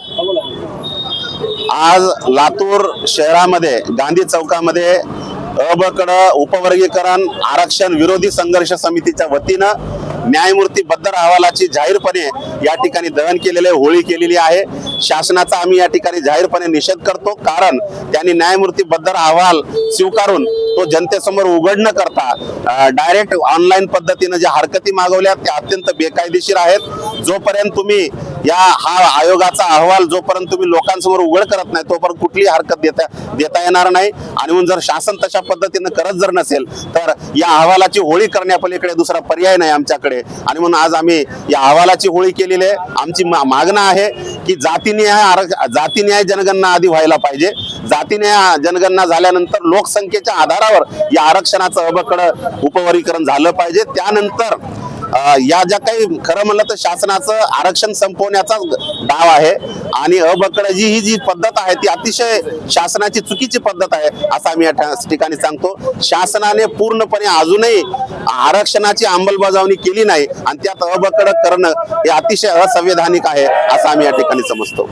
आज लातूर शहरामध्ये गांधी चौकामध्ये अबकड उपवर्गीकरण आरक्षण विरोधी संघर्ष समितीच्या वतीनं न्यायमूर्ती बद्दर अहवालाची जाहीरपणे या ठिकाणी दहन केलेले होळी केलेली आहे। शासनाचा आम्ही या ठिकाणी जाहीरपणे निषेध करतो, कारण त्यांनी न्यायमूर्ती बद्दर अहवाल स्वीकारून तो जनतेसमोर उघड न करता डायरेक्ट ऑनलाईन पद्धतीने ज्या हरकती मागवल्या त्या अत्यंत बेकायदेशीर आहेत। जोपर्यंत तुम्ही हा आयोगाचा अहवाल जोपर्यंत तुम्ही लोकांसमोर उघड करत नाही तोपर्यंत कुठलीही हरकत देता येणार नाही। आणि म्हणून जर शासन तशा पद्धतीने करत जर नसेल तर या अहवालाची होळी करण्यापलीकडे दुसरा पर्याय नाही आमच्याकडे। आणि म्हणून आज आम्ही या अहवालाची होळी केलेली आहे। आमची मागणं आहे की जातीन्याय जनगणना आधी व्हायला पाहिजे। जातीन्याय जनगणना झाल्यानंतर लोकसंख्येच्या आधारावर या आरक्षणाचं अबकड उपवर्गीकरण झालं पाहिजे। त्यानंतर या ज्या काही खरं म्हणलं तर शासनाचं आरक्षण संपवण्याचा डाव आहे आणि अबकड ही जी पद्धत आहे ती अतिशय शासनाची चुकीची पद्धत आहे असं आम्ही या ठिकाणी सांगतो। शासनाने पूर्णपणे अजूनही आरक्षणाची अंमलबजावणी केली नाही आणि त्यात अबकड करणं हे अतिशय असंवैधानिक आहे असं आम्ही या ठिकाणी समजतो।